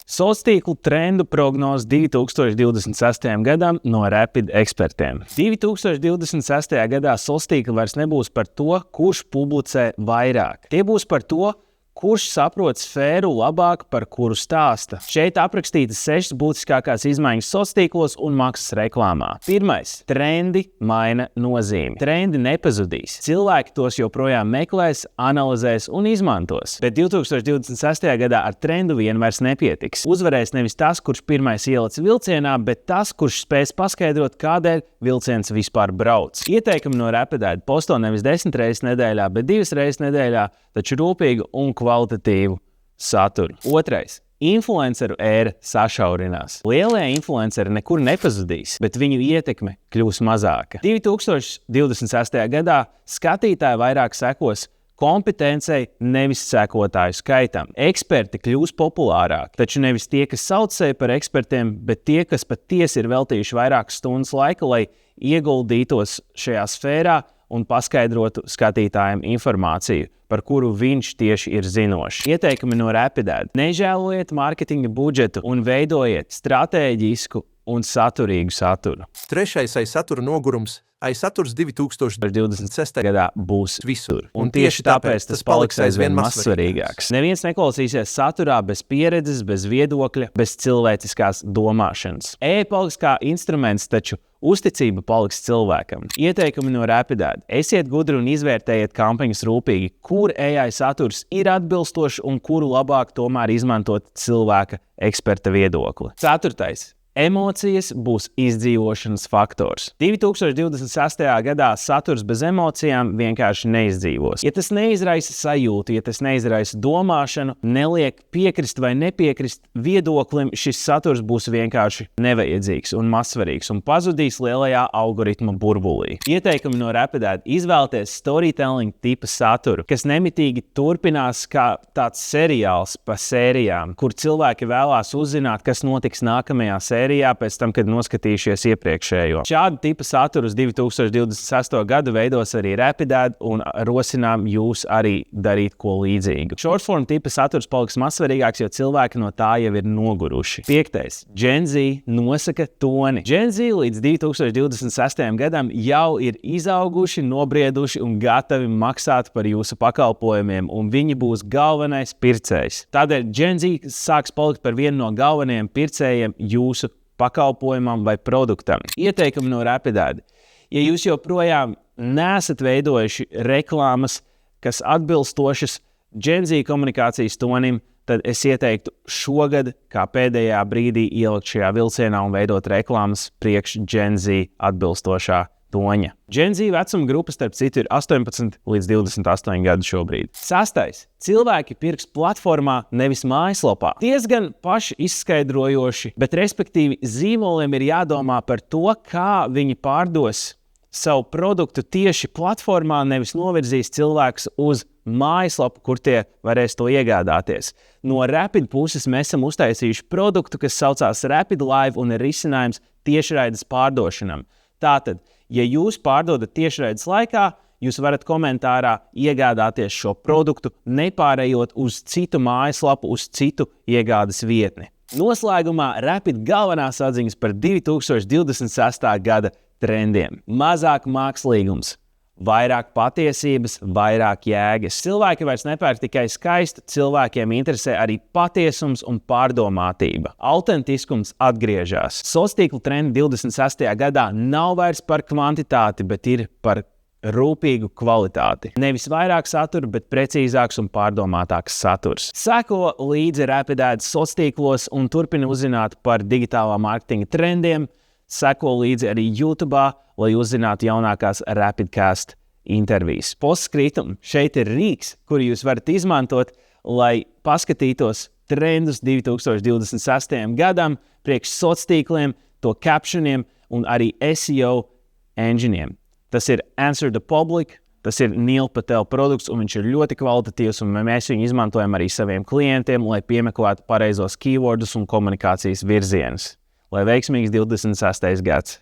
Sociālo trendu prognozes 2026. gadam no Rapid ekspertiem. 2026. gadā sociāli vairs nebūs par to, kurš publicē vairāk. Tie būs par to, kurš saprot sfēru labāk, par kuru stāsta. Šeit aprakstītas 6 būtiskākās izmaiņas sociālos un maksas reklāmā. Pirmais – trendi maina nozīmi. Trendi nepazudīs. Cilvēki tos joprojām meklēs, analizēs un izmantos. Bet 2026. gadā ar trendu vien vairs nepietiks. Uzvarēs nevis tas, kurš pirmais ielic vilcienā, bet tas, kurš spēs paskaidrot, kādēļ vilciens vispār brauc. Ieteikumi no Rapid posto nevis 10 reizes nedēļā, bet 2 reizes nedēļā, taču rūpīgu un kvalitatīvu saturu. Otrais. Influenceru ēra sašaurinās. Lielie influenceri nekur nepazudīs, bet viņu ietekme kļūs mazāka. 2026. gadā skatītāji vairāk sekos kompetencei, nevis sekotāju skaitam. Eksperti kļūs populārāki, taču nevis tie, kas sauc sevi par ekspertiem, bet tie, kas patiesi ir veltījuši vairākas stundas laika, lai ieguldītos šajā sfērā un paskaidrotu skatītājiem informāciju, par kuru viņš tieši ir zinošs. Ieteikumi no Rapid. Nežēlojiet mārketinga budžetu un veidojiet stratēģisku un saturīgu saturu. Trešais satura nogurums. Saturs 2026. gadā būs visur. Un tieši tāpēc tas paliks aizvien mazsvarīgāks. Neviens neklausīsies saturā bez pieredzes, bez viedokļa, bez cilvēciskās domāšanas. Paliks kā instruments, taču uzticība paliks cilvēkam. Ieteikumi no Rapid. Esiet gudri un izvērtējiet kampaņas rūpīgi, kur AI saturs ir atbilstošs un kuru labāk tomēr izmantot cilvēka eksperta viedokli. Ceturtais. Emocijas būs izdzīvošanas faktors. 2026. gadā saturs bez emocijām vienkārši neizdzīvos. Ja tas neizraisa sajūtu, ja tas neizraisa domāšanu, neliek piekrist vai nepiekrist viedoklim, šis saturs būs vienkārši nevajadzīgs un mazsvarīgs un pazudīs lielajā algoritma burbulī. Ieteikumi no Rapid. Izvēlieties storytelling tipa saturu, kas nemitīgi turpinās kā tāds seriāls pa sērijām, kur cilvēki vēlās uzzināt, kas notiks nākamajā sērijā, pēc tam, kad noskatījušies iepriekšējo. Šādu tipu saturu uz 2026. gadu veidos arī Rapid un rosinām jūs arī darīt ko līdzīgu. Shortform tipa saturs paliks mazsvarīgāks, jo cilvēki no tā jau ir noguruši. 5. Gen Z nosaka toni. Gen Z līdz 2026. gadam jau ir izauguši, nobrieduši un gatavi maksāt par jūsu pakalpojumiem, un viņi būs galvenais pircējs. Tādēļ Gen Z sāks palikt par vienu no galvenajiem pircējiem jūsu pakalpojumam vai produktam. Ieteikumi no Rapid. Ja jūs joprojām neesat veidojuši reklāmas, kas atbilstošas Gen Z komunikācijas tonim, tad es ieteiktu šogad, kā pēdējā brīdī, ielikt šajā vilcienā un veidot reklāmas priekš Gen Z atbilstošā toņa. Gen Z vecuma grupa, starp citu, ir 18 līdz 28 gadu šobrīd. 6. Cilvēki pirks platformā, nevis mājaslapā. Diezgan paši izskaidrojoši, bet respektīvi zīmoliem ir jādomā par to, kā viņi pārdos savu produktu tieši platformā, nevis novirzīs cilvēkus uz mājaslapu, kur tie varēs to iegādāties. No Rapid puses mēs esam uztaisījuši produktu, kas saucās Rapid Live un ir risinājums tiešraides pārdošanam. Tātad, ja jūs pārdodat tiešraides laikā, jūs varat komentārā iegādāties šo produktu, nepārējot uz citu mājaslapu, uz citu iegādes vietni. Noslēgumā Rapid galvenās atziņas par 2026. gada trendiem. Mazāk mākslīgums, vairāk patiesības, vairāk jēgas. Cilvēki vairs nepērk tikai skaistu, cilvēkiem interesē arī patiesums un pārdomātība. Autentiskums atgriežas. Sociālo trendu 26. gadā nav vairs par kvantitāti, bet ir par rūpīgu kvalitāti. Nevis vairāk satura, bet precīzāks un pārdomātāks saturs. Seko līdzi Rapid sociālos un turpina uzzināt par digitālā mārketinga trendiem. Seko līdzi arī YouTube, lai uzzinātu jaunākās Rapidcast intervijas. Postscriptum šeit ir rīks, kuru jūs varat izmantot, lai paskatītos trendus 2026. gadam, priekš sociāliem, to captioniem un arī SEO engineiem. Tas ir Answer the Public, tas ir Neil Patel produkts, un viņš ir ļoti kvalitatīvs, un mēs viņu izmantojam arī saviem klientiem, lai piemeklētu pareizos keywordus un komunikācijas virzienus. Lai veiksmīgs 26. gads!